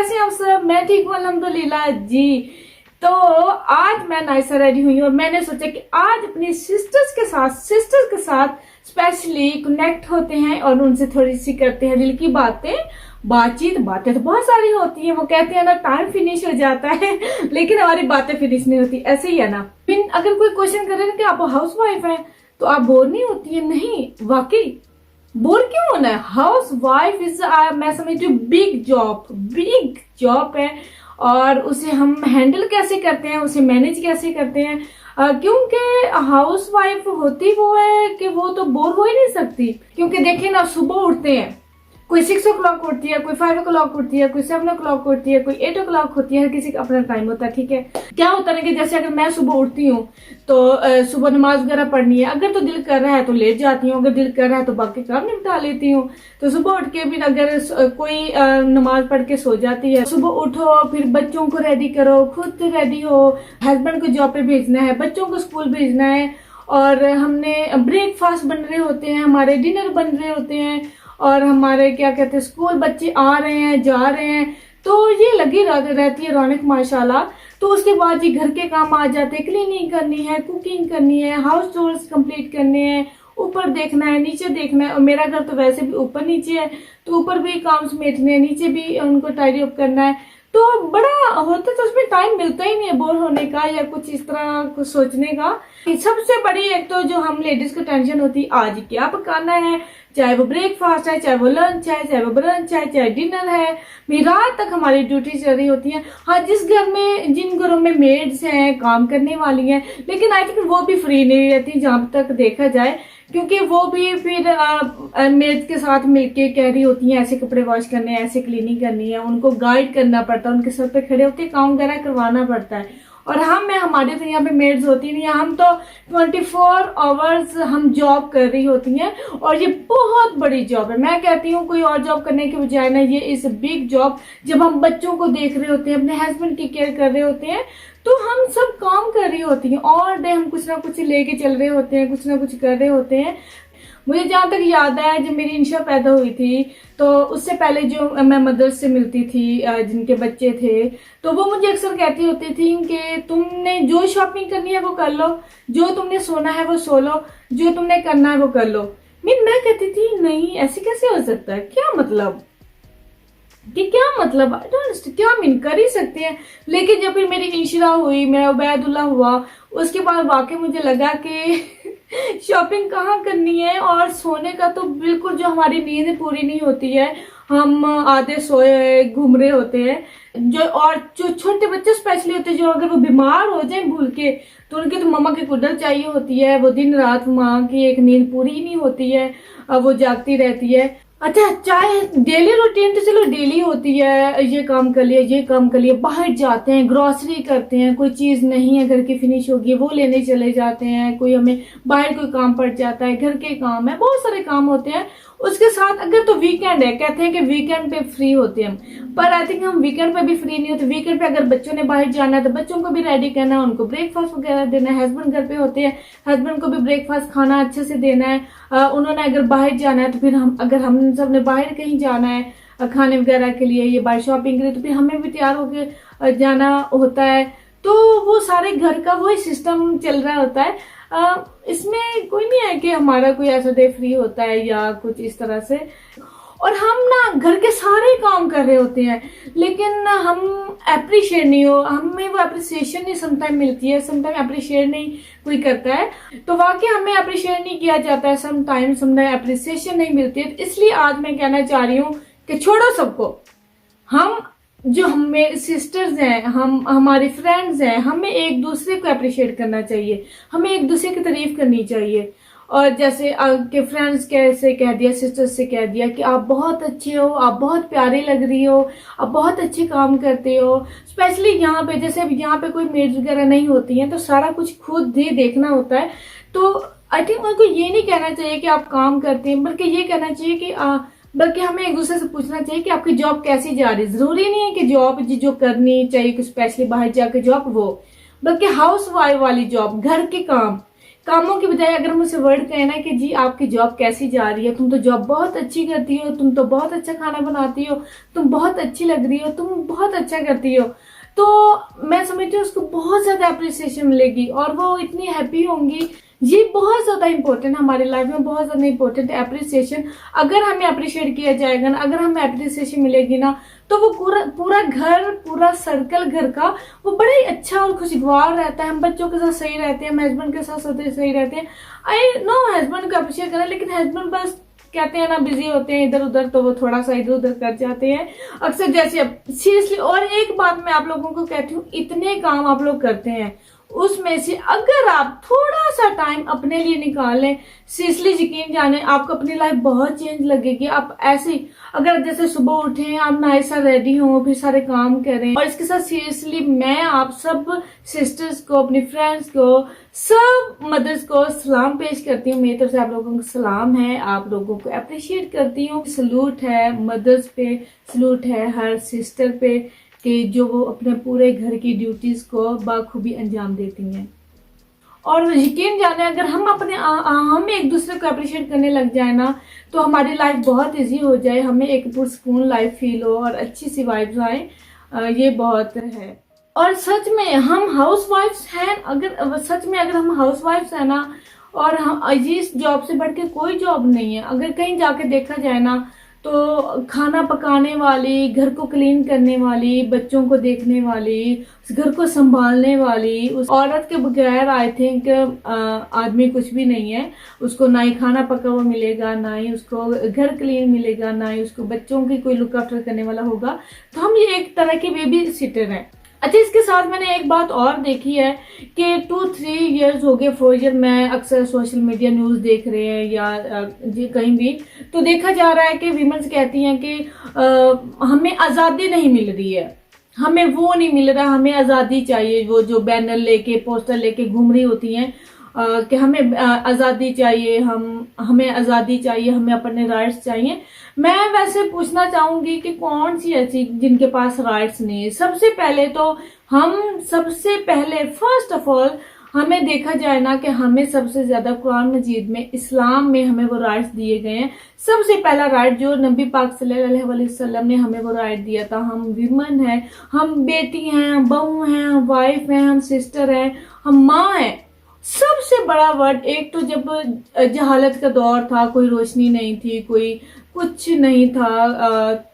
कैसे हैं आप सब? मैं ठीक हूँ अल्हम्दुलिल्लाह जी। तो आज मैं नाइसा रेडी हुई हूँ और मैंने सोचा कि आज अपनी सिस्टर्स के साथ स्पेशली कनेक्ट होते हैं और उनसे थोड़ी सी करते हैं दिल की बातें। बातें तो बहुत सारी होती हैं। वो कहते हैं ना, टाइम फिनिश हो जाता है लेकिन हमारी बातें फिनिश नहीं होती। ऐसे ही है ना। अगर कोई क्वेश्चन करे ना कि आप हाउस वाइफ है तो आप बोर नहीं होती है? नहीं, वाकई बोर क्यों होना है। हाउस वाइफ इज, मैं समझती हूँ, बिग जॉब है। और उसे हम हैंडल कैसे करते हैं, उसे मैनेज कैसे करते हैं, क्योंकि हाउस वाइफ होती वो है कि वो तो बोर हो ही नहीं सकती। क्योंकि देखिए ना, सुबह उठते हैं, कोई 6 o'clock उठती है, कोई 5 o'clock उठती है, कोई 7 o'clock उठती है, कोई 8 o'clock होती है। हर किसी का अपना टाइम होता है, ठीक है। क्या होता है कि जैसे अगर मैं सुबह उठती हूँ तो सुबह नमाज वगैरह पढ़नी है, अगर तो दिल कर रहा है तो लेट जाती हूँ, अगर दिल कर रहा है तो बाकी काम निपटा लेती हूँ। तो सुबह उठ के भी अगर कोई नमाज पढ़ के सो जाती है। सुबह उठो, फिर बच्चों को रेडी करो, खुद रेडी हो, हस्बैंड को जॉब पे भेजना है, बच्चों को स्कूल भेजना है, और हमने ब्रेकफास्ट बन रहे होते हैं, हमारे डिनर बन रहे होते हैं, और हमारे क्या कहते हैं स्कूल बच्चे आ रहे हैं जा रहे हैं। तो ये लगी रहती है रौनक माशाल्लाह। तो उसके बाद ये घर के काम आ जाते हैं, क्लीनिंग करनी है, कुकिंग करनी है, हाउस चोर्स कंप्लीट करने हैं, ऊपर देखना है, नीचे देखना है। और मेरा घर तो वैसे भी ऊपर नीचे है, तो ऊपर भी काम समेटने हैं, नीचे भी उनको टाइडी अप करना है। तो बड़ा होता, तो उसमें टाइम मिलता ही नहीं है बोर होने का या कुछ इस तरह कुछ सोचने का। सबसे बड़ी एक तो जो हम लेडीज को टेंशन होती है, आज क्या पकाना है, चाहे वो ब्रेकफास्ट है, चाहे वो लंच है, चाहे वो ब्रंच है, चाहे डिनर है। रात तक हमारी ड्यूटी चल रही होती है। हाँ, जिन घरों में मेड्स हैं, काम करने वाली हैं, लेकिन आई थिंक वो भी फ्री नहीं रहती जहां तक देखा जाए, क्योंकि वो भी फिर मेड्स के साथ मिलके कह रही होती हैं ऐसे कपड़े वॉश करने हैं, ऐसे क्लीनिंग करनी है, उनको गाइड करना पड़ता है, उनके सर पे खड़े होकर काम वगैरह करवाना पड़ता है। और हमारे तो यहाँ पे मेड्स होती नहीं है, हम तो 24 आवर्स हम जॉब कर रही होती हैं। और ये बहुत बड़ी जॉब है। मैं कहती हूँ कोई और जॉब करने के बजाय ना, ये इज बिग जॉब। जब हम बच्चों को देख रहे होते हैं, अपने हस्बैंड की केयर कर रहे होते हैं, तो हम सब काम कर रही होती हैं। ऑल डे हम कुछ ना कुछ लेके चल रहे होते हैं, कुछ ना कुछ कर रहे होते हैं। मुझे जहां तक याद है, जब मेरी इंशा पैदा हुई थी तो उससे पहले जो मैं मदर्स से मिलती थी जिनके बच्चे थे, तो वो मुझे अक्सर कहती होती थी कि तुमने जो शॉपिंग करनी है वो कर लो, जो तुमने सोना है वो सो लो, जो तुमने करना है वो कर लो। मैं कहती थी नहीं, ऐसे कैसे हो सकता है, क्या मतलब आई डोंट अंडरस्टैंड, क्या मीन कर ही सकते हैं। लेकिन जब फिर मेरी इंशरा हुई, मेरा उबैदुल्ला हुआ, उसके बाद वाकई मुझे लगा कि शॉपिंग कहाँ करनी है। और सोने का तो बिल्कुल, जो हमारी नींद पूरी नहीं होती है, हम आधे सोए घूम रहे होते हैं। जो छोटे बच्चे स्पेशली होते हैं, जो अगर वो बीमार हो जाए भूल के, तो उनकी तो मम्मा की कुडल चाहिए होती है। वो दिन रात माँ की एक नींद पूरी ही नहीं होती है, वो जागती रहती है। अच्छा, चाहे डेली रूटीन तो चलो डेली होती है, ये काम कर लिया, ये काम कर लिया, बाहर जाते हैं, ग्रोसरी करते हैं, कोई चीज नहीं है घर की फिनिश होगी वो लेने चले जाते हैं, कोई हमें बाहर कोई काम पड़ जाता है, घर के काम है, बहुत सारे काम होते हैं। उसके साथ अगर तो वीकेंड है, कहते हैं कि वीकेंड पे फ्री होते हैं, पर आई थिंक हम वीकेंड पे भी फ्री नहीं होते। वीकेंड पे अगर बच्चों ने बाहर जाना है तो बच्चों को भी रेडी करना है, उनको ब्रेकफास्ट वगैरह देना है। हस्बैंड घर पे होते हैं, हस्बैंड को भी ब्रेकफास्ट खाना अच्छे से देना है। उन्होंने अगर बाहर जाना है तो फिर अगर हम सब ने बाहर कहीं जाना है खाने वगैरह के लिए या बाहर शॉपिंग के लिए, तो फिर हमें भी तैयार होकर जाना होता है। तो वो सारे घर का वही सिस्टम चल रहा होता है। इसमें कोई नहीं है कि हमारा कोई ऐसा डे फ्री होता है या कुछ इस तरह से। और हम ना घर के सारे काम कर रहे होते हैं, लेकिन हम अप्रिशिएट नहीं हो, हमें वो अप्रिसिएशन नहीं समटाइम मिलती है, समटाइम अप्रिशिएट नहीं कोई करता है। तो वाकई हमें अप्रिशिएट नहीं किया जाता है, समटाइम अप्रिसिएशन नहीं मिलती है। इसलिए आज मैं कहना चाह रही हूँ कि छोड़ो सबको, हम जो हमें सिस्टर्स हैं, हमारे फ्रेंड्स हैं, हमें एक दूसरे को अप्रिशिएट करना चाहिए, हमें एक दूसरे की तारीफ करनी चाहिए। और जैसे आपके फ्रेंड्स कैसे कह दिया, सिस्टर्स से कह दिया कि आप बहुत अच्छे हो, आप बहुत प्यारी लग रही हो, आप बहुत अच्छे काम करते हो। स्पेशली यहाँ पे, जैसे यहाँ पे कोई मेड्स वगैरह नहीं होती हैं, तो सारा कुछ खुद ही देखना होता है। तो आई थिंक उनको ये नहीं कहना चाहिए कि आप काम करते हैं, बल्कि ये कहना चाहिए कि बल्कि हमें एक दूसरे से पूछना चाहिए कि आपकी जॉब कैसी जा रही है। जरूरी नहीं है कि जॉब जो करनी चाहिए, स्पेशली बाहर जाकर जॉब, वो बल्कि हाउस वाइफ वाली जॉब, घर के काम कामों की बजाय अगर मुझसे वर्ड कहे ना कि जी आपकी जॉब कैसी जा रही है, तुम तो जॉब बहुत अच्छी करती हो, तुम तो बहुत अच्छा खाना बनाती हो, तुम बहुत अच्छी लग रही हो, तुम बहुत अच्छा करती हो, तो मैं समझती हूँ उसको बहुत ज्यादा अप्रिसिएशन मिलेगी और वो इतनी हैप्पी होंगी। ये बहुत ज्यादा इंपॉर्टेंट है हमारी लाइफ में, बहुत ज्यादा इंपॉर्टेंट है अप्रिसिएशन। अगर हमें अप्रिशिएट किया जाएगा ना, अगर हमें अप्रिसिएशन मिलेगी ना, तो वो पूरा पूरा घर, पूरा सर्कल घर का वो बड़ा ही अच्छा और खुशगवार रहता है। हम बच्चों के साथ सही रहते हैं, हम हस्बैंड के साथ सही रहते हैं। आई नो हस्बैंड को अप्रिशिएट करें, लेकिन हस्बैंड बस कहते हैं ना बिजी होते हैं इधर उधर, तो वो थोड़ा सा इधर उधर कर जाते हैं अक्सर। जैसे सीरियसली, और एक बात मैं आप लोगों को कहती हूँ, इतने काम आप लोग करते हैं, उसमें से अगर आप थोड़ा सा टाइम अपने लिए निकाल लें, सीरियसली यकीन जाने आपको अपनी लाइफ बहुत चेंज लगेगी। आप ऐसे अगर जैसे सुबह उठे, आप नए सा रेडी हो, फिर सारे काम करें। और इसके साथ सीरियसली मैं आप सब सिस्टर्स को, अपनी फ्रेंड्स को, सब मदर्स को सलाम पेश करती हूँ। मेरी तरफ से आप लोगों को सलाम है, आप लोगों को अप्रिशिएट करती हूँ। सलूट है मदर्स पे, सलूट है हर सिस्टर पे कि जो वो अपने पूरे घर की ड्यूटीज को बाखूबी अंजाम देती हैं। और यकीन जाने अगर हम अपने हम एक दूसरे को अप्रिशिएट करने लग जाए ना, तो हमारी लाइफ बहुत इजी हो जाए, हमें एक पुरसकून लाइफ फील हो और अच्छी सी वाइब्स आए। ये बहुत है। और सच में हम हाउस वाइफ्स हैं, अगर सच में अगर हम हाउस वाइफ्स हैं ना, और हम इस जॉब से बढ़ के कोई जॉब नहीं है। अगर कहीं जाके देखा जाए ना, तो खाना पकाने वाली, घर को क्लीन करने वाली, बच्चों को देखने वाली, घर को संभालने वाली, उस औरत के बगैर आई थिंक आदमी कुछ भी नहीं है। उसको ना ही खाना पका हुआ मिलेगा, ना ही उसको घर क्लीन मिलेगा, ना ही उसको बच्चों की कोई लुक आफ्टर करने वाला होगा। तो हम ये एक तरह की बेबी सिटर हैं। अच्छा, इसके साथ मैंने एक बात और देखी है कि 2-3 इयर्स हो गए, 4 ईयर, मैं अक्सर सोशल मीडिया न्यूज देख रहे हैं या कहीं भी, तो देखा जा रहा है कि वीमेंस कहती हैं कि हमें आजादी नहीं मिल रही है, हमें वो नहीं मिल रहा, हमें आजादी चाहिए। वो जो बैनर लेके, पोस्टर लेके घूम रही होती हैं कि हमें आजादी चाहिए, हमें आजादी चाहिए, हमें अपने राइट्स चाहिए। मैं वैसे पूछना चाहूंगी कि कौन सी ऐसी जिनके पास राइट्स नहीं है। सबसे पहले तो फर्स्ट ऑफ ऑल हमें देखा जाए ना कि हमें सबसे ज्यादा कुरान मजीद में, इस्लाम में हमें वो राइट्स दिए गए हैं। सबसे पहला राइट जो नबी पाक सल्लल्लाहु अलैहि वसल्लम ने हमें वो राइट दिया था, हम विमन हैं, हम बेटी हैं, हम बहू हैं, हम वाइफ हैं, हम सिस्टर हैं, हम माँ हैं। सबसे बड़ा वर्ड, एक तो जब जहालत का दौर था, कोई रोशनी नहीं थी, कोई कुछ नहीं था,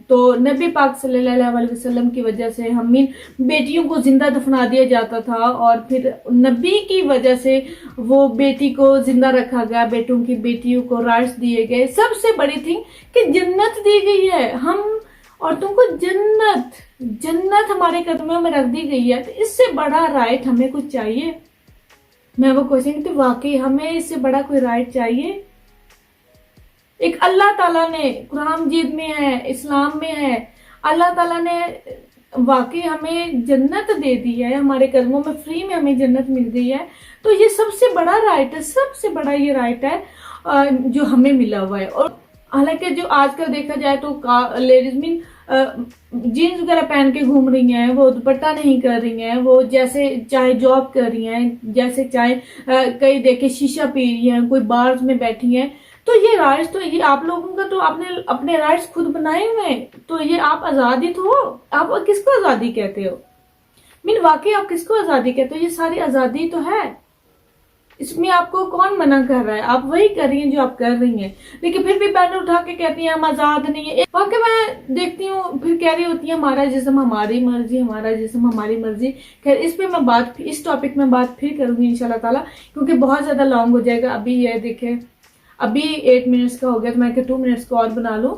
तो नबी पाक सल्लल्लाहु अलैहि वसल्लम की वजह से हमीन बेटियों को जिंदा दफना दिया जाता था, और फिर नबी की वजह से वो बेटी को जिंदा रखा गया, बेटियों को राइट्स दिए गए। सबसे बड़ी थिंग कि जन्नत दी गई है, हम औरतों को जन्नत हमारे कदमों में रख दी गई है। तो इससे बड़ा राइट हमें कुछ चाहिए? मैं वो क्वेश्चन, तो वाकई हमें इससे बड़ा कोई राइट चाहिए? एक अल्लाह ताला ने कुरान मजीद में है, इस्लाम में है, अल्लाह ताला ने वाकई हमें जन्नत दे दी है, हमारे कदमों में फ्री में हमें जन्नत मिल गई है। तो ये सबसे बड़ा राइट है, सबसे बड़ा ये राइट है जो हमें मिला हुआ है। और हालांकि जो आजकल देखा जाए तो लेडीज मीन जीन्स वगैरह पहन के घूम रही हैं, वो दुपट्टा नहीं कर रही हैं, वो जैसे चाहे जॉब कर रही हैं, जैसे चाहे कई देखे शीशा पी रही हैं, कोई बार्स में बैठी हैं। तो ये राइट्स, तो ये आप लोगों का तो आपने अपने राइट्स खुद बनाए हुए हैं, तो ये आप आजादी तो हो। आप किसको आजादी कहते हो? मीन वाकई आप किसको आजादी कहते हो? ये सारी आजादी तो है, इसमें आपको कौन मना कर रहा है? आप वही कर रही हैं जो आप कर रही हैं, लेकिन फिर भी बैनर उठा के कहती हैं हम आजाद नहीं है। वाकई मैं देखती हूँ फिर कह रही होती है हमारा जिस्म हमारी मर्जी, हमारा जिस्म हमारी मर्जी। खैर इस पे मैं इस टॉपिक में बात फिर करूंगी इंशाल्लाह ताला, क्योंकि बहुत ज्यादा लॉन्ग हो जाएगा। अभी ये देखे, अभी 8 मिनट्स का हो गया, तो मैं 2 मिनट्स का और बना लूं,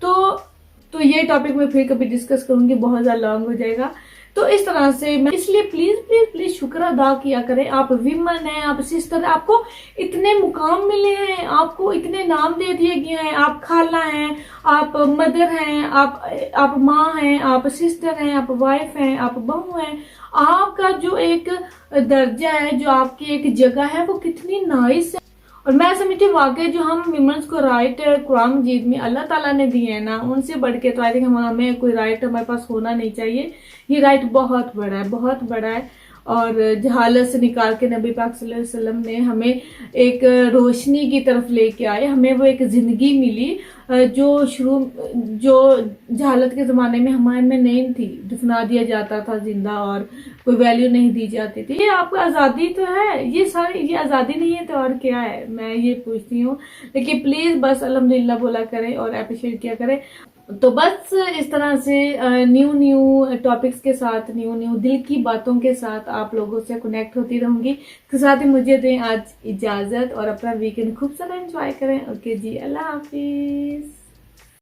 तो ये टॉपिक मैं फिर कभी डिस्कस करूंगी, बहुत ज्यादा लॉन्ग हो जाएगा। तो इस तरह से मैं, इसलिए प्लीज प्लीज प्लीज शुक्र अदा किया करें। आप विमन हैं, आप सिस्टर, आपको इतने मुकाम मिले हैं, आपको इतने नाम दे दिए गए हैं। आप खाला हैं, आप मदर हैं, आप माँ हैं, आप सिस्टर हैं, आप वाइफ हैं, आप बहू हैं। आपका जो एक दर्जा है, जो आपकी एक जगह है, वो कितनी नाइस है। और मैं समझती हूँ वाकई जो हम विमेंस को राइट कुरान मजीद में अल्लाह ताला ने दिए हैं ना, उनसे बढ़ के तो आई थिंक हमें कोई राइट हमारे पास होना नहीं चाहिए। ये राइट बहुत बड़ा है, बहुत बड़ा है। और जहालत से निकाल के नबी पाक सल्लल्लाहु अलैहि वसल्लम ने हमें एक रोशनी की तरफ लेके आए, हमें वो एक जिंदगी मिली जो जहालत के ज़माने में हमारे में नहीं थी। दफना दिया जाता था जिंदा और कोई वैल्यू नहीं दी जाती थी। ये आपको आज़ादी तो है, ये आज़ादी नहीं है तो और क्या है, मैं ये पूछती हूँ। लेकिन प्लीज़ बस अल्हम्दुलिल्लाह बोला करें और अप्रिशिएट किया करें। तो बस इस तरह से न्यू टॉपिक्स के साथ, न्यू दिल की बातों के साथ आप लोगों से कनेक्ट होती रहूंगी। इसके साथ ही मुझे दें आज इजाज़त और अपना वीकेंड खूब सारा एंजॉय करें। ओके जी, अल्लाह हाफिज़।